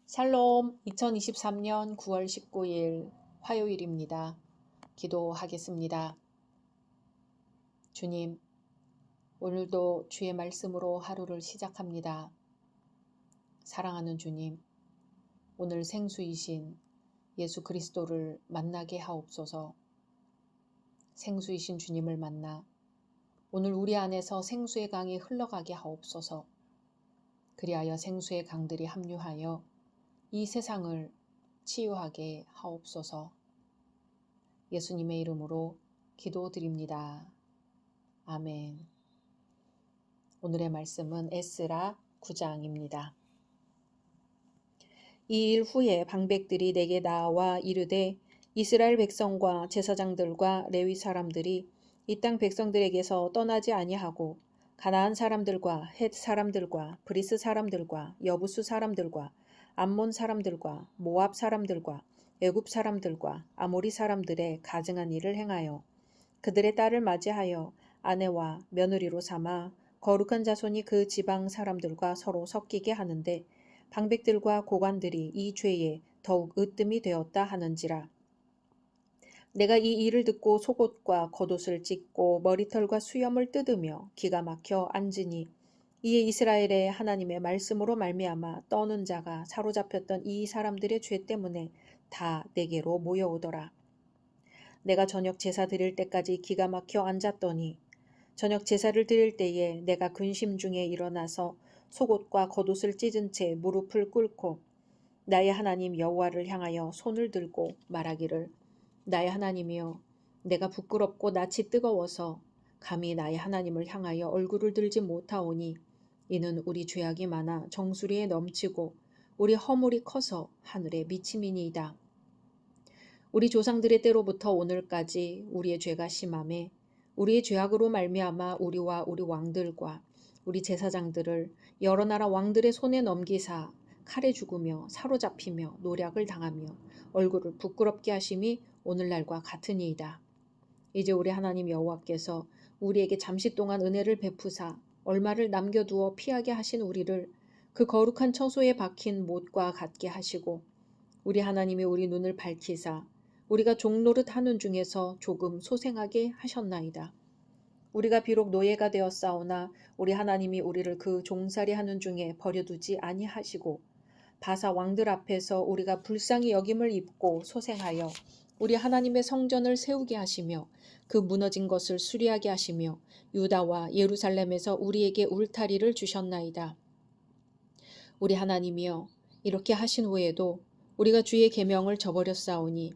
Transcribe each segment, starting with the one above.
샬롬 2023년 9월 19일 화요일입니다. 기도하겠습니다. 주님, 오늘도 주의 말씀으로 하루를 시작합니다. 사랑하는 주님, 오늘 생수이신 예수 그리스도를 만나게 하옵소서. 생수이신 주님을 만나 오늘 우리 안에서 생수의 강이 흘러가게 하옵소서. 그리하여 생수의 강들이 합류하여 이 세상을 치유하게 하옵소서. 예수님의 이름으로 기도드립니다. 아멘. 오늘의 말씀은 에스라 9장입니다. 이 일 후에 방백들이 내게 나와 이르되 이스라엘 백성과 제사장들과 레위 사람들이 이 땅 백성들에게서 떠나지 아니하고 가나안 사람들과 헷 사람들과 브리스 사람들과 여부수 사람들과 암몬 사람들과 모압 사람들과 애굽 사람들과 아모리 사람들의 가증한 일을 행하여 그들의 딸을 맞이하여 아내와 며느리로 삼아 거룩한 자손이 그 지방 사람들과 서로 섞이게 하는데 방백들과 고관들이 이 죄에 더욱 으뜸이 되었다 하는지라. 내가 이 일을 듣고 속옷과 겉옷을 찢고 머리털과 수염을 뜯으며 기가 막혀 앉으니 이에 이스라엘의 하나님의 말씀으로 말미암아 떠는 자가 사로잡혔던 이 사람들의 죄 때문에 다 내게로 모여오더라. 내가 저녁 제사 드릴 때까지 기가 막혀 앉았더니 저녁 제사를 드릴 때에 내가 근심 중에 일어나서 속옷과 겉옷을 찢은 채 무릎을 꿇고 나의 하나님 여호와를 향하여 손을 들고 말하기를 나의 하나님이여 내가 부끄럽고 낯이 뜨거워서 감히 나의 하나님을 향하여 얼굴을 들지 못하오니 이는 우리 죄악이 많아 정수리에 넘치고 우리 허물이 커서 하늘에 미침이니이다. 우리 조상들의 때로부터 오늘까지 우리의 죄가 심하매 우리의 죄악으로 말미암아 우리와 우리 왕들과 우리 제사장들을 여러 나라 왕들의 손에 넘기사 칼에 죽으며 사로잡히며 노략을 당하며 얼굴을 부끄럽게 하심이 오늘날과 같으니이다. 이제 우리 하나님 여호와께서 우리에게 잠시 동안 은혜를 베푸사 얼마를 남겨두어 피하게 하신 우리를 그 거룩한 처소에 박힌 못과 같게 하시고 우리 하나님이 우리 눈을 밝히사 우리가 종노릇 하는 중에서 조금 소생하게 하셨나이다. 우리가 비록 노예가 되었사오나 우리 하나님이 우리를 그 종살이 하는 중에 버려두지 아니하시고 바사 왕들 앞에서 우리가 불쌍히 여김을 입고 소생하여 우리 하나님의 성전을 세우게 하시며 그 무너진 것을 수리하게 하시며 유다와 예루살렘에서 우리에게 울타리를 주셨나이다. 우리 하나님이여 이렇게 하신 후에도 우리가 주의 계명을 저버렸사오니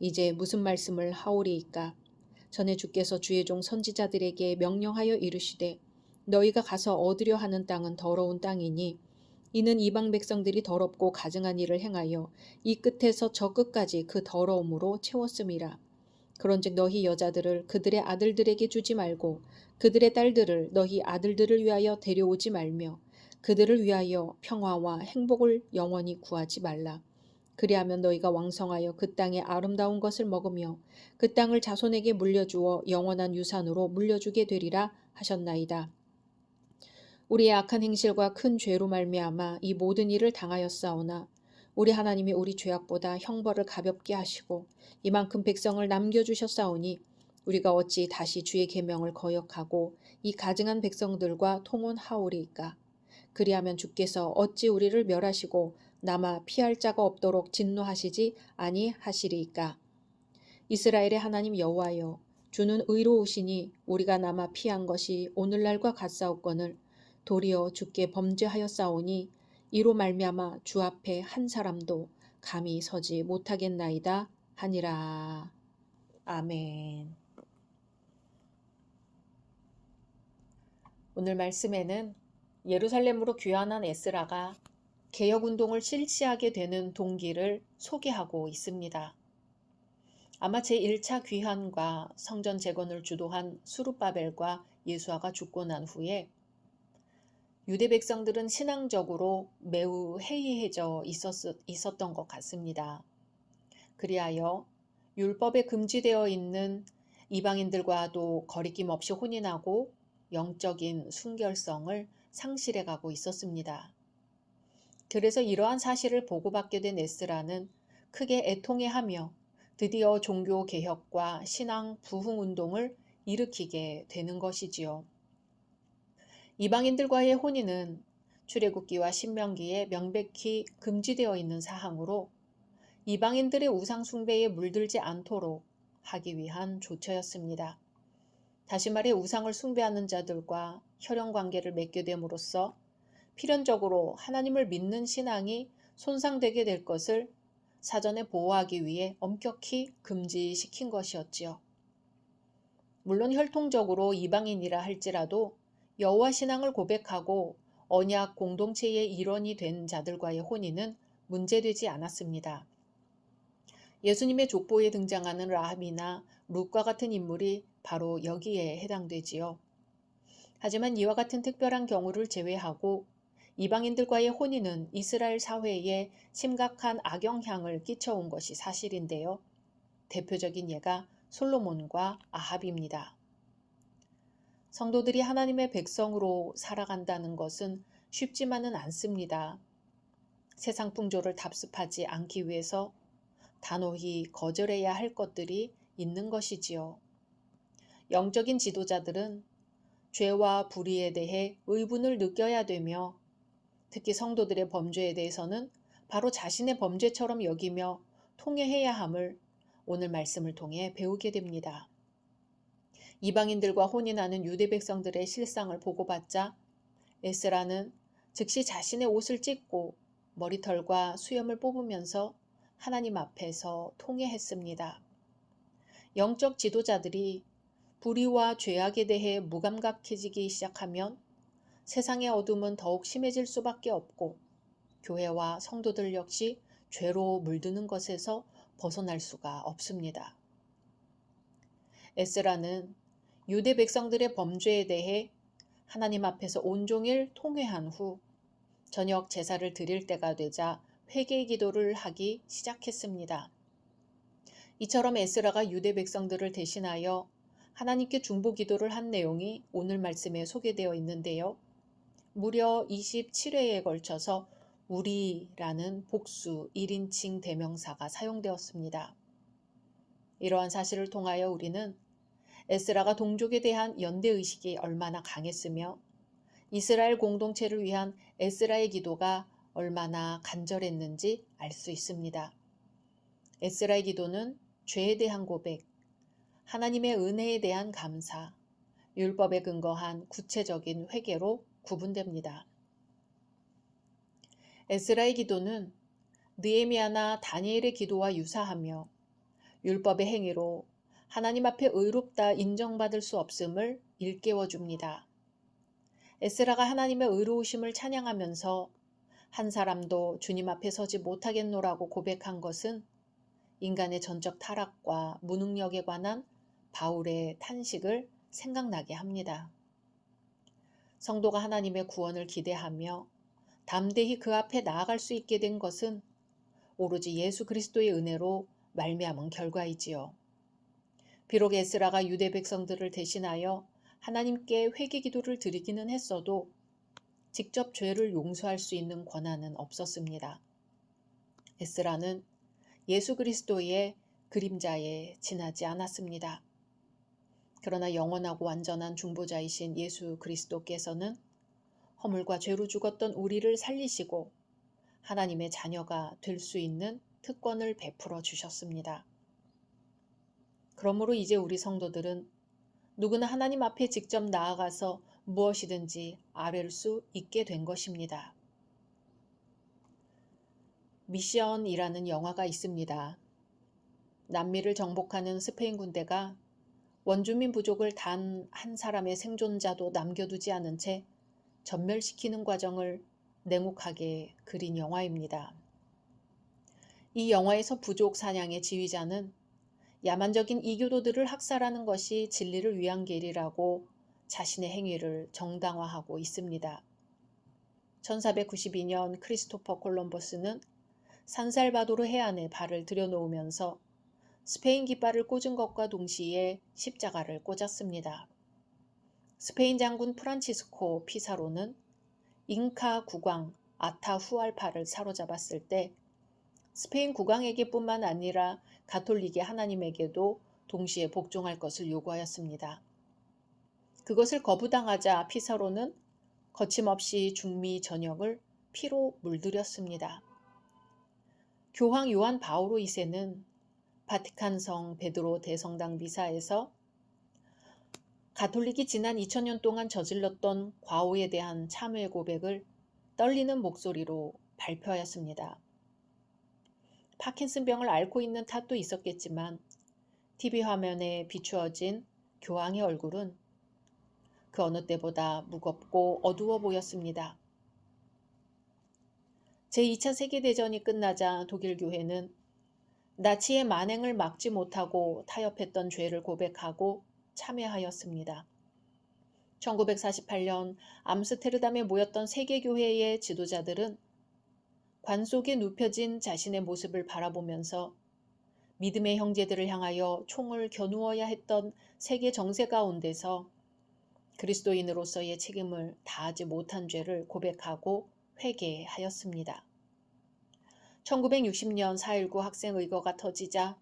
이제 무슨 말씀을 하오리이까. 전에 주께서 주의 종 선지자들에게 명령하여 이르시되 너희가 가서 얻으려 하는 땅은 더러운 땅이니 이는 이방 백성들이 더럽고 가증한 일을 행하여 이 끝에서 저 끝까지 그 더러움으로 채웠음이라. 그런즉 너희 여자들을 그들의 아들들에게 주지 말고 그들의 딸들을 너희 아들들을 위하여 데려오지 말며 그들을 위하여 평화와 행복을 영원히 구하지 말라. 그리하면 너희가 왕성하여 그 땅의 아름다운 것을 먹으며 그 땅을 자손에게 물려주어 영원한 유산으로 물려주게 되리라 하셨나이다. 우리의 악한 행실과 큰 죄로 말미암아 이 모든 일을 당하였사오나 우리 하나님이 우리 죄악보다 형벌을 가볍게 하시고 이만큼 백성을 남겨주셨사오니 우리가 어찌 다시 주의 계명을 거역하고 이 가증한 백성들과 통혼하오리이까. 그리하면 주께서 어찌 우리를 멸하시고 남아 피할 자가 없도록 진노하시지 아니하시리이까. 이스라엘의 하나님 여호와여 주는 의로우시니 우리가 남아 피한 것이 오늘날과 같사옵거늘 도리어 주께 범죄하였사오니 이로 말미암아 주 앞에 한 사람도 감히 서지 못하겠나이다 하니라. 아멘. 오늘 말씀에는 예루살렘으로 귀환한 에스라가 개혁운동을 실시하게 되는 동기를 소개하고 있습니다. 아마 제1차 귀환과 성전 재건을 주도한 수룹바벨과 예수아가 죽고 난 후에 유대 백성들은 신앙적으로 매우 해이해져 있었던 것 같습니다. 그리하여 율법에 금지되어 있는 이방인들과도 거리낌 없이 혼인하고 영적인 순결성을 상실해가고 있었습니다. 그래서 이러한 사실을 보고받게 된 에스라는 크게 애통해하며 드디어 종교 개혁과 신앙 부흥 운동을 일으키게 되는 것이지요. 이방인들과의 혼인은 출애굽기와 신명기에 명백히 금지되어 있는 사항으로 이방인들의 우상 숭배에 물들지 않도록 하기 위한 조처였습니다. 다시 말해 우상을 숭배하는 자들과 혈연 관계를 맺게 됨으로써 필연적으로 하나님을 믿는 신앙이 손상되게 될 것을 사전에 보호하기 위해 엄격히 금지시킨 것이었지요. 물론 혈통적으로 이방인이라 할지라도 여호와 신앙을 고백하고 언약 공동체의 일원이 된 자들과의 혼인은 문제되지 않았습니다. 예수님의 족보에 등장하는 라합이나 룻과 같은 인물이 바로 여기에 해당되지요. 하지만 이와 같은 특별한 경우를 제외하고 이방인들과의 혼인은 이스라엘 사회에 심각한 악영향을 끼쳐온 것이 사실인데요. 대표적인 예가 솔로몬과 아합입니다. 성도들이 하나님의 백성으로 살아간다는 것은 쉽지만은 않습니다. 세상 풍조를 답습하지 않기 위해서 단호히 거절해야 할 것들이 있는 것이지요. 영적인 지도자들은 죄와 불의에 대해 의분을 느껴야 되며 특히 성도들의 범죄에 대해서는 바로 자신의 범죄처럼 여기며 통회해야 함을 오늘 말씀을 통해 배우게 됩니다. 이방인들과 혼인하는 유대 백성들의 실상을 보고받자 에스라는 즉시 자신의 옷을 찢고 머리털과 수염을 뽑으면서 하나님 앞에서 통회했습니다. 영적 지도자들이 불의와 죄악에 대해 무감각해지기 시작하면 세상의 어둠은 더욱 심해질 수밖에 없고 교회와 성도들 역시 죄로 물드는 것에서 벗어날 수가 없습니다. 에스라는 유대 백성들의 범죄에 대해 하나님 앞에서 온종일 통회한 후 저녁 제사를 드릴 때가 되자 회개 기도를 하기 시작했습니다. 이처럼 에스라가 유대 백성들을 대신하여 하나님께 중보 기도를 한 내용이 오늘 말씀에 소개되어 있는데요. 무려 27회에 걸쳐서 우리라는 복수 1인칭 대명사가 사용되었습니다. 이러한 사실을 통하여 우리는 에스라가 동족에 대한 연대의식이 얼마나 강했으며 이스라엘 공동체를 위한 에스라의 기도가 얼마나 간절했는지 알 수 있습니다. 에스라의 기도는 죄에 대한 고백, 하나님의 은혜에 대한 감사, 율법에 근거한 구체적인 회개로 구분됩니다. 에스라의 기도는 느헤미야나 다니엘의 기도와 유사하며 율법의 행위로 하나님 앞에 의롭다 인정받을 수 없음을 일깨워 줍니다. 에스라가 하나님의 의로우심을 찬양하면서 한 사람도 주님 앞에 서지 못하겠노라고 고백한 것은 인간의 전적 타락과 무능력에 관한 바울의 탄식을 생각나게 합니다. 성도가 하나님의 구원을 기대하며 담대히 그 앞에 나아갈 수 있게 된 것은 오로지 예수 그리스도의 은혜로 말미암은 결과이지요. 비록 에스라가 유대 백성들을 대신하여 하나님께 회개 기도를 드리기는 했어도 직접 죄를 용서할 수 있는 권한은 없었습니다. 에스라는 예수 그리스도의 그림자에 지나지 않았습니다. 그러나 영원하고 완전한 중보자이신 예수 그리스도께서는 허물과 죄로 죽었던 우리를 살리시고 하나님의 자녀가 될 수 있는 특권을 베풀어 주셨습니다. 그러므로 이제 우리 성도들은 누구나 하나님 앞에 직접 나아가서 무엇이든지 아뢰를 수 있게 된 것입니다. 미션이라는 영화가 있습니다. 남미를 정복하는 스페인 군대가 원주민 부족을 단 한 사람의 생존자도 남겨두지 않은 채 전멸시키는 과정을 냉혹하게 그린 영화입니다. 이 영화에서 부족 사냥의 지휘자는 야만적인 이교도들을 학살하는 것이 진리를 위한 길이라고 자신의 행위를 정당화하고 있습니다. 1492년 크리스토퍼 콜럼버스는 산살바도르 해안에 발을 들여놓으면서 스페인 깃발을 꽂은 것과 동시에 십자가를 꽂았습니다. 스페인 장군 프란치스코 피사로는 잉카 국왕 아타후알파를 사로잡았을 때 스페인 국왕에게뿐만 아니라 가톨릭의 하나님에게도 동시에 복종할 것을 요구하였습니다. 그것을 거부당하자 피사로는 거침없이 중미 전역을 피로 물들였습니다. 교황 요한 바오로 2세는 바티칸성 베드로 대성당 미사에서 가톨릭이 지난 2000년 동안 저질렀던 과오에 대한 참회 고백을 떨리는 목소리로 발표하였습니다. 파킨슨병을 앓고 있는 탓도 있었겠지만 TV 화면에 비추어진 교황의 얼굴은 그 어느 때보다 무겁고 어두워 보였습니다. 제2차 세계대전이 끝나자 독일 교회는 나치의 만행을 막지 못하고 타협했던 죄를 고백하고 참회하였습니다. 1948년 암스테르담에 모였던 세계교회의 지도자들은 관 속에 눕혀진 자신의 모습을 바라보면서 믿음의 형제들을 향하여 총을 겨누어야 했던 세계 정세 가운데서 그리스도인으로서의 책임을 다하지 못한 죄를 고백하고 회개하였습니다. 1960년 4.19 학생의거가 터지자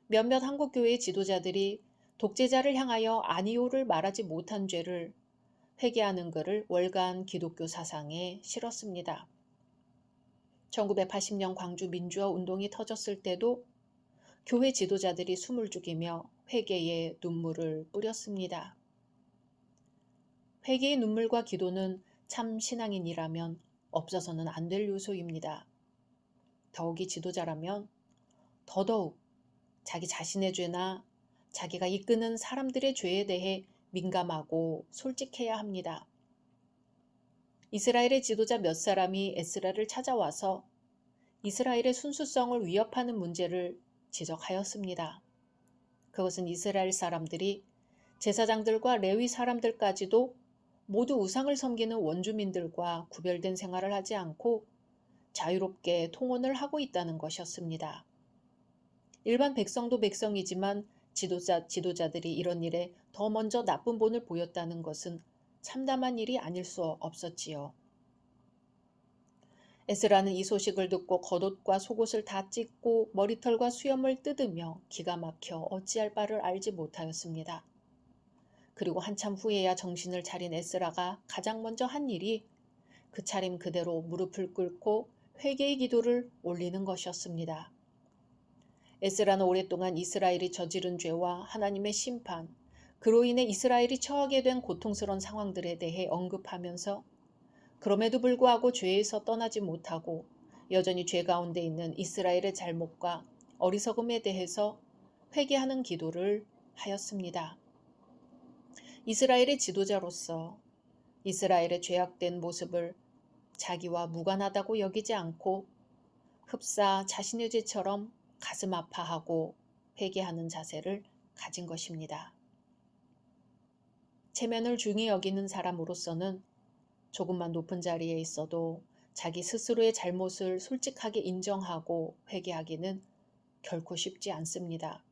몇몇 한국교회 지도자들이 독재자를 향하여 아니오를 말하지 못한 죄를 회개하는 글을 월간 기독교 사상에 실었습니다. 1980년 광주 민주화 운동이 터졌을 때도 교회 지도자들이 숨을 죽이며 회개의 눈물을 뿌렸습니다. 회개의 눈물과 기도는 참 신앙인이라면 없어서는 안 될 요소입니다. 더욱이 지도자라면 더더욱 자기 자신의 죄나 자기가 이끄는 사람들의 죄에 대해 민감하고 솔직해야 합니다. 이스라엘의 지도자 몇 사람이 에스라를 찾아와서 이스라엘의 순수성을 위협하는 문제를 지적하였습니다. 그것은 이스라엘 사람들이 제사장들과 레위 사람들까지도 모두 우상을 섬기는 원주민들과 구별된 생활을 하지 않고 자유롭게 통혼을 하고 있다는 것이었습니다. 일반 백성도 백성이지만 지도자들이 이런 일에 더 먼저 나쁜 본을 보였다는 것은 참담한 일이 아닐 수 없었지요. 에스라는 이 소식을 듣고 겉옷과 속옷을 다 찢고 머리털과 수염을 뜯으며 기가 막혀 어찌할 바를 알지 못하였습니다. 그리고 한참 후에야 정신을 차린 에스라가 가장 먼저 한 일이 그 차림 그대로 무릎을 꿇고 회개의 기도를 올리는 것이었습니다. 에스라는 오랫동안 이스라엘이 저지른 죄와 하나님의 심판, 그로 인해 이스라엘이 처하게 된 고통스러운 상황들에 대해 언급하면서 그럼에도 불구하고 죄에서 떠나지 못하고 여전히 죄 가운데 있는 이스라엘의 잘못과 어리석음에 대해서 회개하는 기도를 하였습니다. 이스라엘의 지도자로서 이스라엘의 죄악된 모습을 자기와 무관하다고 여기지 않고 흡사 자신의 죄처럼 가슴 아파하고 회개하는 자세를 가진 것입니다. 체면을 중히 여기는 사람으로서는 조금만 높은 자리에 있어도 자기 스스로의 잘못을 솔직하게 인정하고 회개하기는 결코 쉽지 않습니다.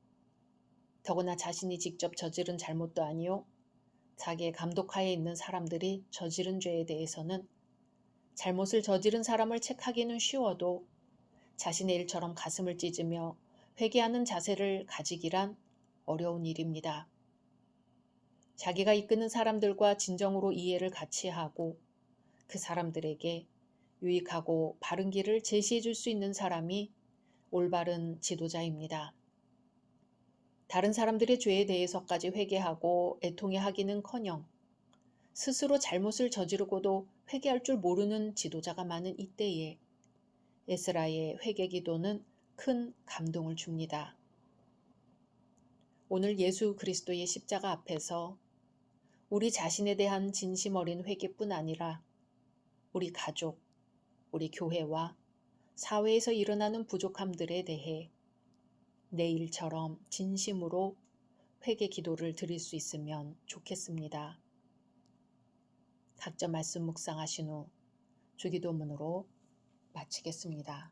더구나 자신이 직접 저지른 잘못도 아니요, 자기의 감독하에 있는 사람들이 저지른 죄에 대해서는 잘못을 저지른 사람을 책하기는 쉬워도 자신의 일처럼 가슴을 찢으며 회개하는 자세를 가지기란 어려운 일입니다. 자기가 이끄는 사람들과 진정으로 이해를 같이 하고 그 사람들에게 유익하고 바른 길을 제시해 줄 수 있는 사람이 올바른 지도자입니다. 다른 사람들의 죄에 대해서까지 회개하고 애통해 하기는커녕 스스로 잘못을 저지르고도 회개할 줄 모르는 지도자가 많은 이때에 에스라의 회개 기도는 큰 감동을 줍니다. 오늘 예수 그리스도의 십자가 앞에서 우리 자신에 대한 진심 어린 회개뿐 아니라 우리 가족, 우리 교회와 사회에서 일어나는 부족함들에 대해 내 일처럼 진심으로 회개 기도를 드릴 수 있으면 좋겠습니다. 각자 말씀 묵상하신 후 주기도문으로 마치겠습니다.